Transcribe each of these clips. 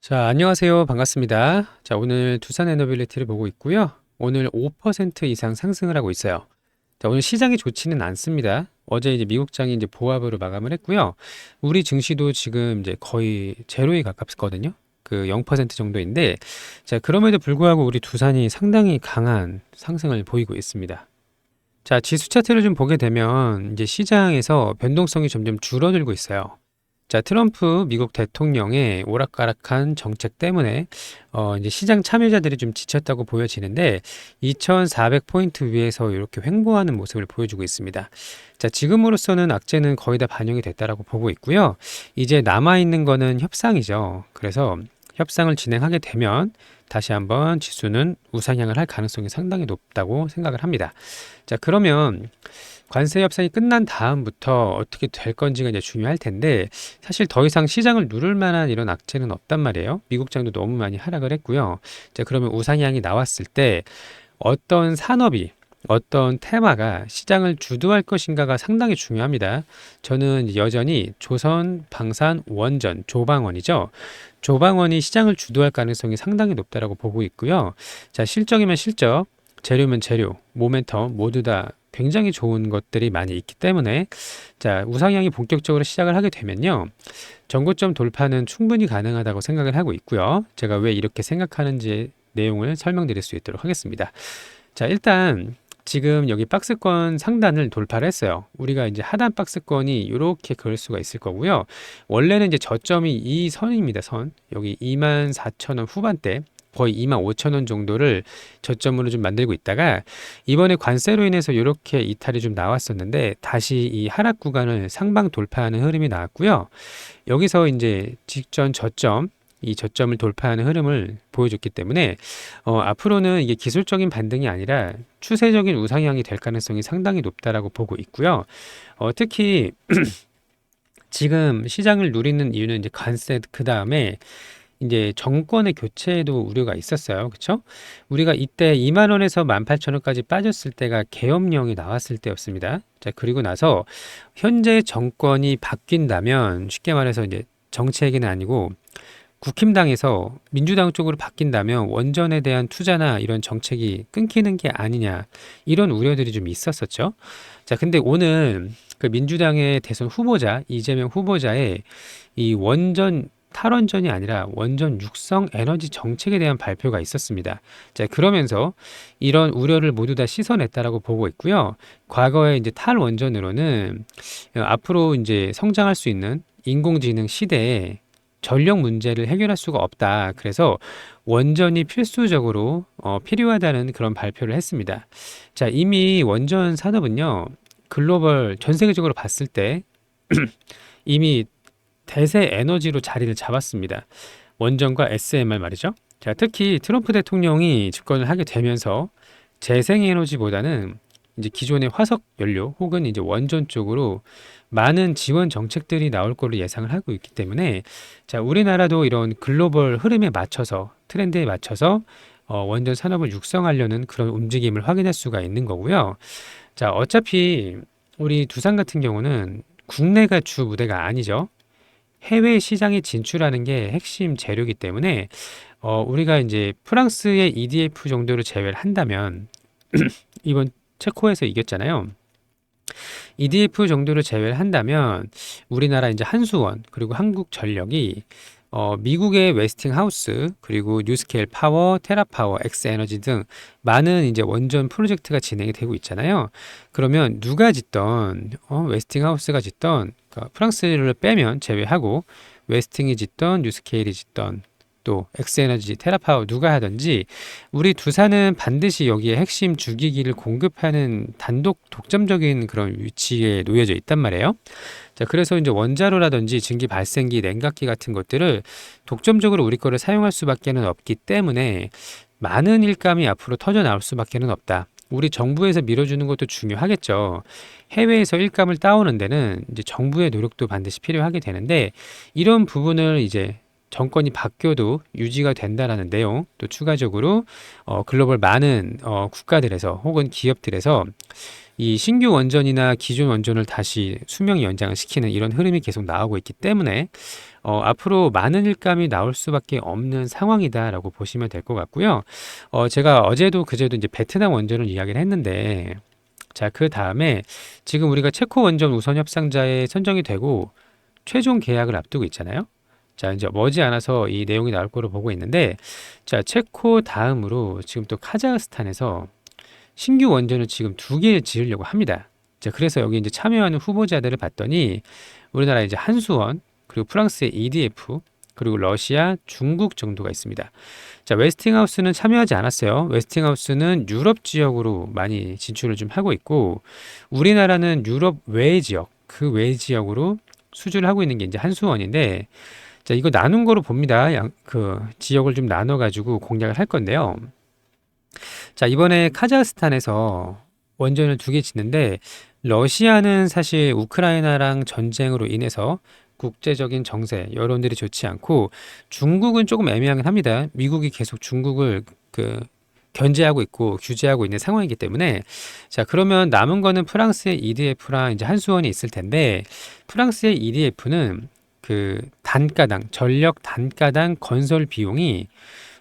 자, 안녕하세요. 반갑습니다. 자, 오늘 두산 에너빌리티를 보고 있고요. 오늘 5% 이상 상승을 하고 있어요. 자, 오늘 시장이 좋지는 않습니다. 어제 이제 미국장이 이제 보합으로 마감을 했고요. 우리 증시도 지금 이제 거의 제로에 가깝거든요. 그 0% 정도인데, 자, 그럼에도 불구하고 우리 두산이 상당히 강한 상승을 보이고 있습니다. 자, 지수 차트를 좀 보게 되면 이제 시장에서 변동성이 점점 줄어들고 있어요. 자, 트럼프 미국 대통령의 오락가락한 정책 때문에 이제 시장 참여자들이 좀 지쳤다고 보여지는데 2,400포인트 위에서 이렇게 횡보하는 모습을 보여주고 있습니다. 자, 지금으로서는 악재는 거의 다 반영이 됐다라고 보고 있고요. 이제 남아있는 거는 협상이죠. 그래서 협상을 진행하게 되면 다시 한번 지수는 우상향을 할 가능성이 상당히 높다고 생각을 합니다. 자, 그러면 관세 협상이 끝난 다음부터 어떻게 될 건지가 이제 중요할 텐데 사실 더 이상 시장을 누를 만한 이런 악재는 없단 말이에요. 미국장도 너무 많이 하락을 했고요. 자, 그러면 우상향이 나왔을 때 어떤 산업이 어떤 테마가 시장을 주도할 것인가가 상당히 중요합니다. 저는 여전히 조선, 방산, 원전, 조방원이죠. 조방원이 시장을 주도할 가능성이 상당히 높다라고 보고 있고요. 자, 실적이면 실적, 재료면 재료, 모멘텀 모두 다 굉장히 좋은 것들이 많이 있기 때문에 자, 우상향이 본격적으로 시작을 하게 되면요. 전고점 돌파는 충분히 가능하다고 생각을 하고 있고요. 제가 왜 이렇게 생각하는지 내용을 설명드릴 수 있도록 하겠습니다. 자, 일단 지금 여기 박스권 상단을 돌파를 했어요. 우리가 이제 하단 박스권이 이렇게 그을 수가 있을 거고요. 원래는 이제 저점이 이 선입니다. 선. 여기 24,000원 후반대. 거의 25,000원 정도를 저점으로 좀 만들고 있다가 이번에 관세로 인해서 이렇게 이탈이 좀 나왔었는데 다시 이 하락 구간을 상방 돌파하는 흐름이 나왔고요. 여기서 이제 직전 저점 이 저점을 돌파하는 흐름을 보여줬기 때문에 앞으로는 이게 기술적인 반등이 아니라 추세적인 우상향이 될 가능성이 상당히 높다라고 보고 있고요. 특히 지금 시장을 누리는 이유는 이제 관세 그 다음에 이제 정권의 교체에도 우려가 있었어요. 그렇죠? 우리가 이때 2만 원에서 18,000원까지 빠졌을 때가 계엄령이 나왔을 때였습니다. 자, 그리고 나서 현재 정권이 바뀐다면 쉽게 말해서 이제 정책은 아니고 국힘당에서 민주당 쪽으로 바뀐다면 원전에 대한 투자나 이런 정책이 끊기는 게 아니냐 이런 우려들이 좀 있었었죠. 자, 근데 오늘 그 민주당의 대선 후보자 이재명 후보자의 이 원전 탈원전이 아니라 원전 육성 에너지 정책에 대한 발표가 있었습니다. 자, 그러면서 이런 우려를 모두 다 씻어냈다라고 보고 있고요. 과거에 이제 탈원전으로는 앞으로 이제 성장할 수 있는 인공지능 시대에 전력 문제를 해결할 수가 없다. 그래서 원전이 필수적으로 필요하다는 그런 발표를 했습니다. 자, 이미 원전 산업은요, 글로벌 전 세계적으로 봤을 때 이미 대세 에너지로 자리를 잡았습니다. 원전과 SMR 말이죠. 자, 특히 트럼프 대통령이 집권을 하게 되면서 재생에너지보다는 이제 기존의 화석 연료 혹은 이제 원전 쪽으로 많은 지원 정책들이 나올 걸로 예상을 하고 있기 때문에 자, 우리나라도 이런 글로벌 흐름에 맞춰서 트렌드에 맞춰서 원전 산업을 육성하려는 그런 움직임을 확인할 수가 있는 거고요. 자, 어차피 우리 두산 같은 경우는 국내가 주 무대가 아니죠. 해외 시장에 진출하는 게 핵심 재료이기 때문에 우리가 이제 프랑스의 EDF 정도로 제외를 한다면 이번 체코에서 이겼잖아요. EDF 정도를 제외를 한다면 우리나라 이제 한수원 그리고 한국전력이 미국의 웨스팅하우스 그리고 뉴스케일 파워, 테라파워, 엑스에너지 등 많은 이제 원전 프로젝트가 진행이 되고 있잖아요. 그러면 누가 짓던 웨스팅하우스가 짓던 그러니까 프랑스를 빼면 제외하고 웨스팅이 짓던 뉴스케일이 짓던 또 엑스에너지, 테라파워 누가 하든지 우리 두산은 반드시 여기에 핵심 주기기를 공급하는 단독 독점적인 그런 위치에 놓여져 있단 말이에요. 자, 그래서 이제 원자로라든지 증기 발생기, 냉각기 같은 것들을 독점적으로 우리 거를 사용할 수밖에는 없기 때문에 많은 일감이 앞으로 터져 나올 수밖에는 없다. 우리 정부에서 밀어주는 것도 중요하겠죠. 해외에서 일감을 따오는 데는 이제 정부의 노력도 반드시 필요하게 되는데 이런 부분을 이제 정권이 바뀌어도 유지가 된다라는 내용 또 추가적으로 글로벌 많은 국가들에서 혹은 기업들에서 이 신규 원전이나 기존 원전을 다시 수명 연장을 시키는 이런 흐름이 계속 나오고 있기 때문에 앞으로 많은 일감이 나올 수밖에 없는 상황이다라고 보시면 될 것 같고요. 제가 어제도 그제도 이제 베트남 원전을 이야기를 했는데, 자, 그 다음에 지금 우리가 체코 원전 우선 협상자에 선정이 되고 최종 계약을 앞두고 있잖아요. 자, 이제 머지않아서 이 내용이 나올 거로 보고 있는데, 자, 체코 다음으로 지금 또 카자흐스탄에서 신규 원전을 지금 2개 지으려고 합니다. 자, 그래서 여기 이제 참여하는 후보자들을 봤더니 우리나라 이제 한수원, 그리고 프랑스의 EDF, 그리고 러시아, 중국 정도가 있습니다. 자, 웨스팅하우스는 참여하지 않았어요. 웨스팅하우스는 유럽 지역으로 많이 진출을 좀 하고 있고, 우리나라는 유럽 외 지역, 그 외 지역으로 수주를 하고 있는 게 이제 한수원인데, 자, 이거 나눈 거로 봅니다. 그 지역을 좀 나눠 가지고 공략을 할 건데요. 자, 이번에 카자흐스탄에서 원전을 2개 짓는데, 러시아는 사실 우크라이나랑 전쟁으로 인해서 국제적인 정세, 여론들이 좋지 않고, 중국은 조금 애매하긴 합니다. 미국이 계속 중국을 견제하고 있고 규제하고 있는 상황이기 때문에, 자, 그러면 남은 거는 프랑스의 EDF랑 이제 한수원이 있을 텐데, 프랑스의 EDF는 그 단가당, 전력 단가당 건설 비용이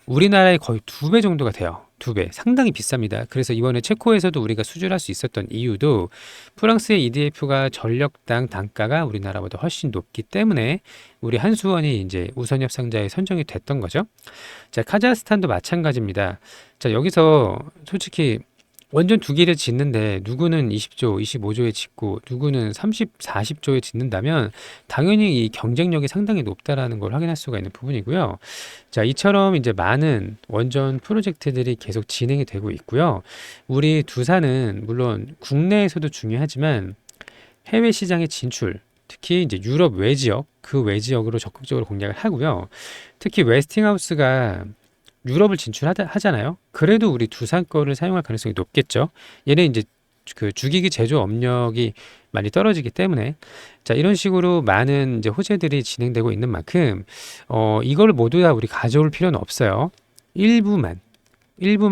우리나라의 거의 2배 정도가 돼요. 2배. 상당히 비쌉니다. 그래서 이번에 체코에서도 우리가 수주를 할 수 있었던 이유도 프랑스의 EDF가 전력당 단가가 우리나라보다 훨씬 높기 때문에 우리 한수원이 이제 우선 협상자에 선정이 됐던 거죠. 자, 카자흐스탄도 마찬가지입니다. 자, 여기서 솔직히 원전 2개를 짓는데 누구는 20조, 25조에 짓고 누구는 30, 40조에 짓는다면 당연히 이 경쟁력이 상당히 높다라는 걸 확인할 수가 있는 부분이고요. 자, 이처럼 이제 많은 원전 프로젝트들이 계속 진행이 되고 있고요. 우리 두산은 물론 국내에서도 중요하지만 해외 시장의 진출, 특히 이제 유럽 외 지역, 그 외 지역으로 적극적으로 공략을 하고요. 특히 웨스팅하우스가 유럽을 진출하잖아요. 그래도 우리 두산 거를 사용할 가능성이 높겠죠. 얘는 이제 그 주기기 제조 업력이 많이 떨어지기 때문에, 자, 이런 식으로 많은 이제 호재들이 진행되고 있는 만큼 이걸 모두 다 우리 가져올 필요는 없어요. 일부만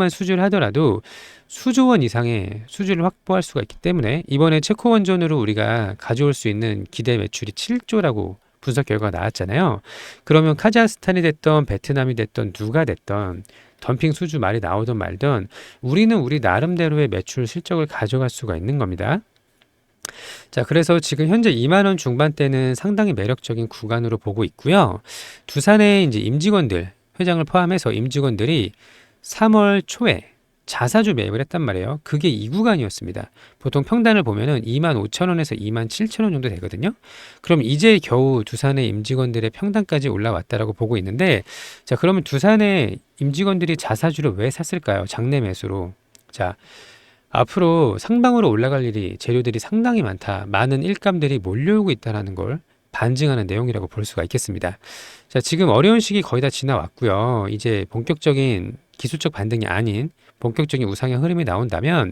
수주를 하더라도 수조 원 이상의 수주를 확보할 수가 있기 때문에 이번에 체코 원전으로 우리가 가져올 수 있는 기대 매출이 7조라고 분석 결과가 나왔잖아요. 그러면 카자흐스탄이 됐던 베트남이 됐던 누가 됐던 덤핑 수주 말이 나오든 말든 우리는 우리 나름대로의 매출 실적을 가져갈 수가 있는 겁니다. 자, 그래서 지금 현재 2만 원 중반대는 상당히 매력적인 구간으로 보고 있고요. 두산의 이제 임직원들, 회장을 포함해서 임직원들이 3월 초에 자사주 매입을 했단 말이에요. 그게 이 구간이었습니다. 보통 평단을 보면은 2만 5천 원에서 2만 7천 원 정도 되거든요. 그럼 이제 겨우 두산의 임직원들의 평단까지 올라왔다라고 보고 있는데, 자, 그러면 두산의 임직원들이 자사주를 왜 샀을까요? 장내 매수로. 자, 앞으로 상방으로 올라갈 일이, 재료들이 상당히 많다. 많은 일감들이 몰려오고 있다는 걸 반증하는 내용이라고 볼 수가 있겠습니다. 자, 지금 어려운 시기 거의 다 지나왔고요. 이제 본격적인 기술적 반등이 아닌 본격적인 우상향 흐름이 나온다면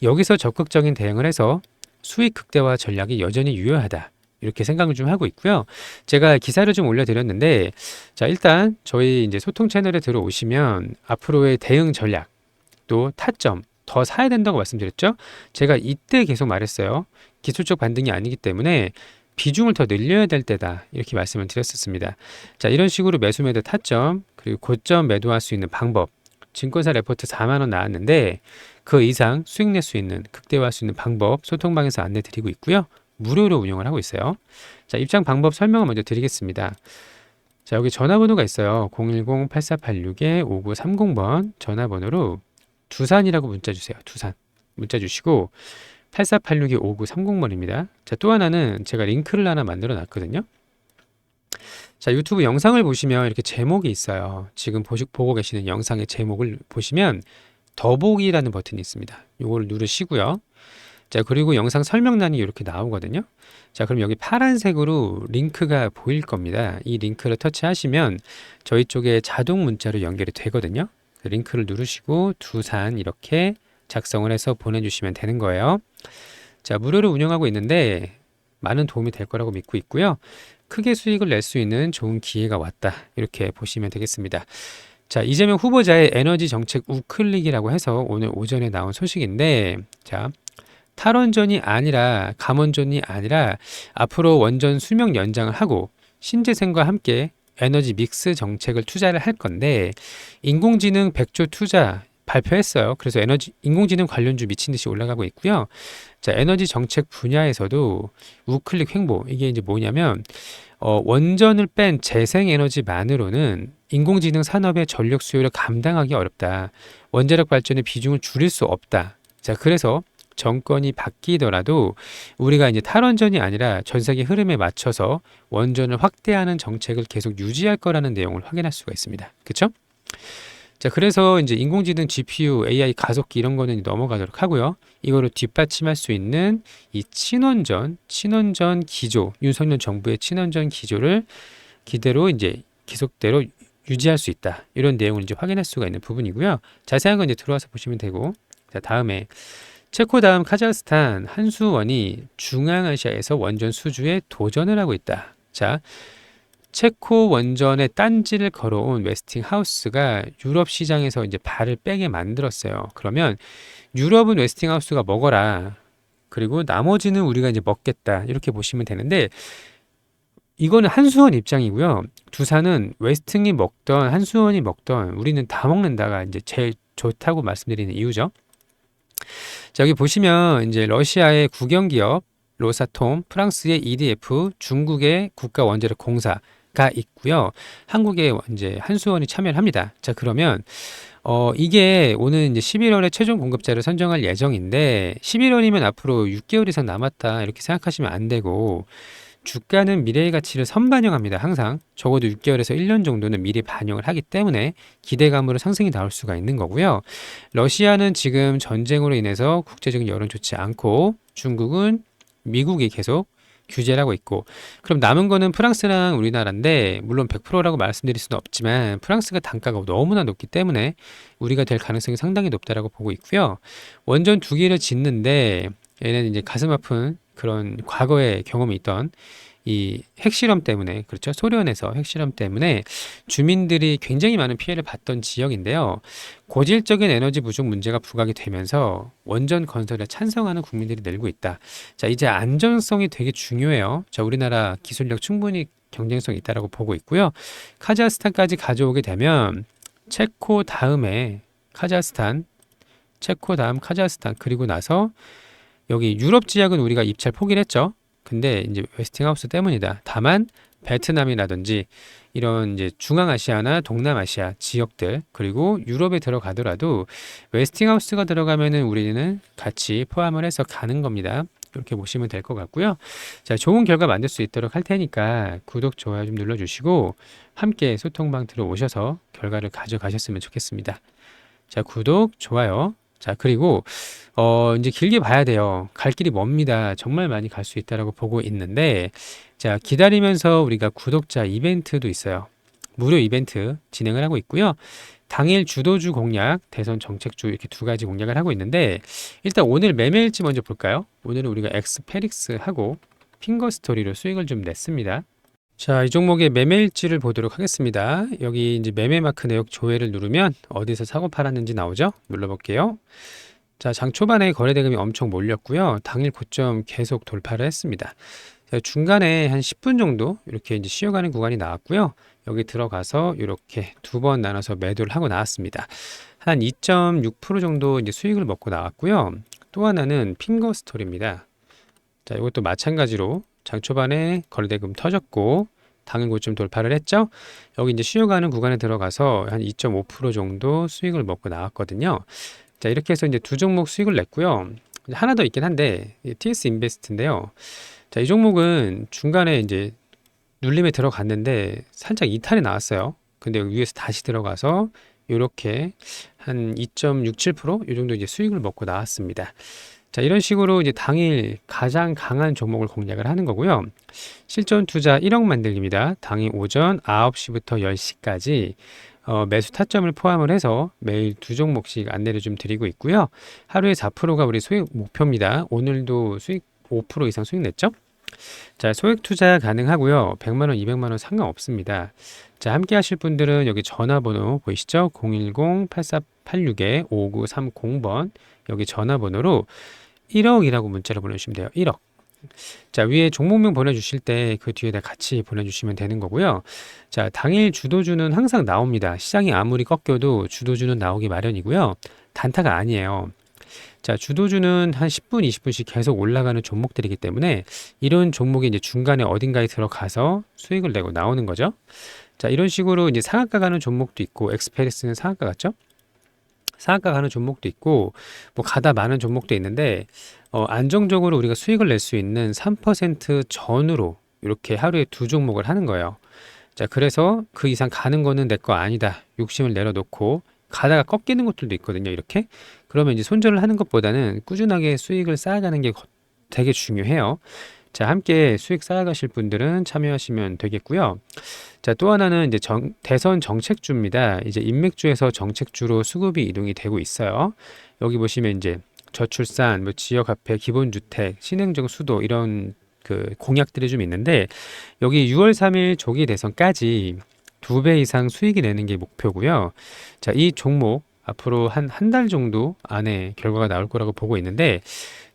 여기서 적극적인 대응을 해서 수익 극대화 전략이 여전히 유효하다. 이렇게 생각을 좀 하고 있고요. 제가 기사를 좀 올려드렸는데, 자, 일단 저희 이제 소통 채널에 들어오시면 앞으로의 대응 전략, 또 타점, 더 사야 된다고 말씀드렸죠. 제가 이때 계속 말했어요. 기술적 반등이 아니기 때문에 비중을 더 늘려야 될 때다. 이렇게 말씀을 드렸었습니다. 자, 이런 식으로 매수 매도 타점, 그리고 고점 매도할 수 있는 방법, 증권사 레포트 4만 원 나왔는데 그 이상 수익 낼 수 있는, 극대화할 수 있는 방법 소통방에서 안내 드리고 있고요. 무료로 운영을 하고 있어요. 자, 입장 방법 설명을 먼저 드리겠습니다. 자, 여기 전화번호가 있어요. 010-8486-5930번 전화번호로 두산이라고 문자 주세요. 두산 문자 주시고 8486-5930번입니다. 자, 또 하나는 제가 링크를 하나 만들어 놨거든요. 자, 유튜브 영상을 보시면 이렇게 제목이 있어요. 지금 보고 계시는 영상의 제목을 보시면 더보기라는 버튼이 있습니다. 이걸 누르시고요. 자, 그리고 영상 설명란이 이렇게 나오거든요. 자, 그럼 여기 파란색으로 링크가 보일 겁니다. 이 링크를 터치하시면 저희 쪽에 자동 문자로 연결이 되거든요. 그 링크를 누르시고 두산 이렇게 작성을 해서 보내주시면 되는 거예요. 자, 무료로 운영하고 있는데 많은 도움이 될 거라고 믿고 있고요. 크게 수익을 낼 수 있는 좋은 기회가 왔다. 이렇게 보시면 되겠습니다. 자, 이재명 후보자의 에너지 정책 우클릭이라고 해서 오늘 오전에 나온 소식인데, 자, 탈원전이 아니라 감원전이 아니라 앞으로 원전 수명 연장을 하고 신재생과 함께 에너지 믹스 정책을 투자를 할 건데 인공지능 100조 투자 발표했어요. 그래서 인공지능 관련주 미친 듯이 올라가고 있고요. 자, 에너지 정책 분야에서도 우클릭 횡보 이게 이제 뭐냐면 원전을 뺀 재생에너지만으로는 인공지능 산업의 전력 수요를 감당하기 어렵다. 원자력 발전의 비중을 줄일 수 없다. 자, 그래서 정권이 바뀌더라도 우리가 이제 탈원전이 아니라 전 세계 흐름에 맞춰서 원전을 확대하는 정책을 계속 유지할 거라는 내용을 확인할 수가 있습니다. 그렇죠? 자, 그래서 이제 인공지능 GPU, AI 가속기 이런 거는 넘어가도록 하고요. 이거를 뒷받침할 수 있는 이 친원전 기조, 윤석열 정부의 친원전 기조를 기대로 이제 기속대로 유지할 수 있다. 이런 내용을 이제 확인할 수가 있는 부분이고요. 자세한 건 이제 들어와서 보시면 되고. 자, 다음에 체코 다음 카자흐스탄 한수원이 중앙아시아에서 원전 수주에 도전을 하고 있다. 자, 체코 원전의 딴지를 걸어온 웨스팅하우스가 유럽 시장에서 이제 발을 빼게 만들었어요. 그러면 유럽은 웨스팅하우스가 먹어라. 그리고 나머지는 우리가 이제 먹겠다. 이렇게 보시면 되는데 이거는 한수원 입장이고요. 두사는 웨스팅이 먹던 한수원이 먹던 우리는 다 먹는다가 이제 제일 좋다고 말씀드리는 이유죠. 자, 여기 보시면 이제 러시아의 국영기업 로사톰, 프랑스의 EDF, 중국의 국가원자력 공사가 있고요. 한국의 이제 한수원이 참여를 합니다. 자, 그러면 이게 오는 이제 11월에 최종 공급자를 선정할 예정인데 11월이면 앞으로 6개월 이상 남았다 이렇게 생각하시면 안 되고 주가는 미래의 가치를 선반영합니다. 항상 적어도 6개월에서 1년 정도는 미리 반영을 하기 때문에 기대감으로 상승이 나올 수가 있는 거고요. 러시아는 지금 전쟁으로 인해서 국제적인 여론 좋지 않고 중국은 미국이 계속 규제를 하고 있고 그럼 남은 거는 프랑스랑 우리나라인데 물론 100%라고 말씀드릴 수는 없지만 프랑스가 단가가 너무나 높기 때문에 우리가 될 가능성이 상당히 높다라고 보고 있고요. 원전 2개를 짓는데 얘는 이제 가슴 아픈 그런 과거의 경험이 있던 이 핵실험 때문에 그렇죠. 소련에서 핵실험 때문에 주민들이 굉장히 많은 피해를 봤던 지역인데요. 고질적인 에너지 부족 문제가 부각이 되면서 원전 건설에 찬성하는 국민들이 늘고 있다. 자, 이제 안전성이 되게 중요해요. 자, 우리나라 기술력 충분히 경쟁성이 있다라고 보고 있고요. 카자흐스탄까지 가져오게 되면 체코 다음에 카자흐스탄, 체코 다음 카자흐스탄 그리고 나서 여기 유럽 지역은 우리가 입찰 포기를 했죠. 근데 이제 웨스팅하우스 때문이다. 다만 베트남이라든지 이런 이제 중앙아시아나 동남아시아 지역들 그리고 유럽에 들어가더라도 웨스팅하우스가 들어가면은 우리는 같이 포함을 해서 가는 겁니다. 이렇게 보시면 될 것 같고요. 자, 좋은 결과 만들 수 있도록 할 테니까 구독, 좋아요 좀 눌러주시고 함께 소통방 들어오셔서 결과를 가져가셨으면 좋겠습니다. 자, 구독, 좋아요. 자, 그리고 이제 길게 봐야 돼요. 갈 길이 멉니다. 정말 많이 갈 수 있다라고 보고 있는데 자, 기다리면서 우리가 구독자 이벤트도 있어요. 무료 이벤트 진행을 하고 있고요. 당일 주도주 공략, 대선 정책주 이렇게 2가지 공략을 하고 있는데 일단 오늘 매매일지 먼저 볼까요? 오늘은 우리가 엑스페릭스하고 핑거스토리로 수익을 좀 냈습니다. 자, 이 종목의 매매일지를 보도록 하겠습니다. 여기 이제 매매 마크 내역 조회를 누르면 어디서 사고 팔았는지 나오죠? 눌러볼게요. 자, 장 초반에 거래 대금이 엄청 몰렸고요. 당일 고점 계속 돌파를 했습니다. 자, 중간에 한 10분 정도 이렇게 이제 쉬어가는 구간이 나왔고요. 여기 들어가서 이렇게 2번 나눠서 매도를 하고 나왔습니다. 한 2.6% 정도 이제 수익을 먹고 나왔고요. 또 하나는 핑거 스토리입니다. 자, 이것도 마찬가지로 장 초반에 거래대금 터졌고 당일 고점 돌파를 했죠. 여기 이제 쉬어가는 구간에 들어가서 한 2.5% 정도 수익을 먹고 나왔거든요. 자, 이렇게 해서 이제 2종목 수익을 냈고요. 하나 더 있긴 한데 TS 인베스트인데요. 자, 이 종목은 중간에 이제 눌림에 들어갔는데 살짝 이탈이 나왔어요. 근데 여기 위에서 다시 들어가서 이렇게 한 2.67% 이 정도 이제 수익을 먹고 나왔습니다. 자, 이런 식으로 이제 당일 가장 강한 종목을 공략을 하는 거고요. 실전 투자 1억 만들기입니다. 당일 오전 9시부터 10시까지 매수 타점을 포함을 해서 매일 2종목씩 안내를 좀 드리고 있고요. 하루에 4%가 우리 소액 목표입니다. 오늘도 수익 5% 이상 수익 냈죠? 자, 소액 투자 가능하고요. 100만 원, 200만 원 상관없습니다. 자, 함께 하실 분들은 여기 전화번호 보이시죠? 010-8486-5930번 여기 전화번호로 1억이라고 문자를 보내주시면 돼요. 1억. 자, 위에 종목명 보내주실 때 그 뒤에다 같이 보내주시면 되는 거고요. 자, 당일 주도주는 항상 나옵니다. 시장이 아무리 꺾여도 주도주는 나오기 마련이고요. 단타가 아니에요. 자, 주도주는 한 10분, 20분씩 계속 올라가는 종목들이기 때문에 이런 종목이 이제 중간에 어딘가에 들어가서 수익을 내고 나오는 거죠. 자, 이런 식으로 이제 상한가 가는 종목도 있고, 엑스페리스는 상한가 같죠? 상한가 가는 종목도 있고, 뭐 가다 마는 종목도 있는데, 안정적으로 우리가 수익을 낼 수 있는 3% 전후로 이렇게 하루에 두 종목을 하는 거예요. 자, 그래서 그 이상 가는 거는 내 거 아니다. 욕심을 내려놓고 가다가 꺾이는 것들도 있거든요. 이렇게. 그러면 이제 손절을 하는 것보다는 꾸준하게 수익을 쌓아가는 게 되게 중요해요. 자, 함께 수익 쌓아가실 분들은 참여하시면 되겠고요. 자, 또 하나는 이제 대선 정책주입니다. 이제 인맥주에서 정책주로 수급이 이동이 되고 있어요. 여기 보시면 이제 저출산, 뭐 지역화폐, 기본주택, 신행정 수도 이런 그 공약들이 좀 있는데 여기 6월 3일 조기 대선까지 2배 이상 수익이 내는 게 목표고요. 자, 이 종목 앞으로 한 달 정도 안에 결과가 나올 거라고 보고 있는데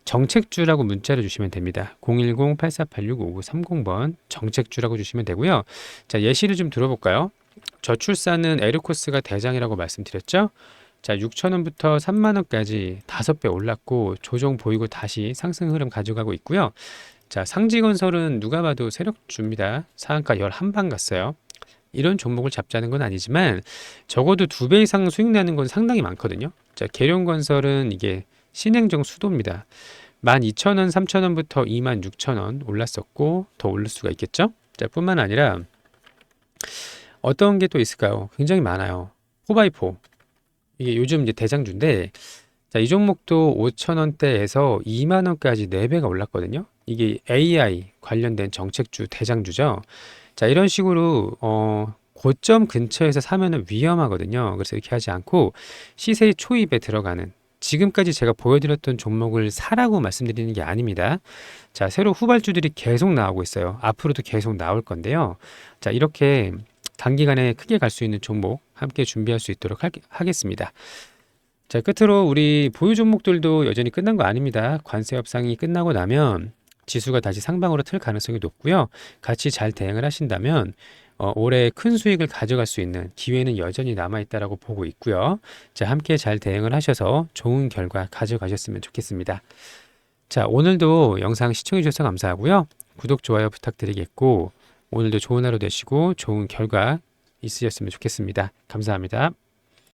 정책주라고 문자를 주시면 됩니다. 010-8486-5930번 정책주라고 주시면 되고요. 자, 예시를 좀 들어볼까요? 저출산은 에르코스가 대장이라고 말씀드렸죠? 자, 6,000원부터 3만원까지 5배 올랐고 조정 보이고 다시 상승 흐름 가져가고 있고요. 자, 상지건설은 누가 봐도 세력주입니다. 상한가 11방 갔어요. 이런 종목을 잡자는 건 아니지만 적어도 2배 이상 수익 나는 건 상당히 많거든요. 자, 계룡건설은 이게 신행정 수도입니다. 12,000원, 3,000원부터 26,000원 올랐었고 더 오를 수가 있겠죠. 자, 뿐만 아니라 어떤 게 또 있을까요? 굉장히 많아요. 4x4 이게 요즘 이제 대장주인데 자, 이 종목도 5,000원대에서 2만원까지 4배가 올랐거든요. 이게 AI 관련된 정책주 대장주죠. 자, 이런 식으로 고점 근처에서 사면은 위험하거든요. 그래서 이렇게 하지 않고 시세의 초입에 들어가는 지금까지 제가 보여드렸던 종목을 사라고 말씀드리는 게 아닙니다. 자, 새로 후발주들이 계속 나오고 있어요. 앞으로도 계속 나올 건데요. 자, 이렇게 단기간에 크게 갈 수 있는 종목 함께 준비할 수 있도록 하겠습니다. 자, 끝으로 우리 보유 종목들도 여전히 끝난 거 아닙니다. 관세 협상이 끝나고 나면 지수가 다시 상방으로 틀 가능성이 높고요. 같이 잘 대응을 하신다면 올해 큰 수익을 가져갈 수 있는 기회는 여전히 남아있다라고 보고 있고요. 자, 함께 잘 대응을 하셔서 좋은 결과 가져가셨으면 좋겠습니다. 자, 오늘도 영상 시청해 주셔서 감사하고요. 구독, 좋아요 부탁드리겠고 오늘도 좋은 하루 되시고 좋은 결과 있으셨으면 좋겠습니다. 감사합니다.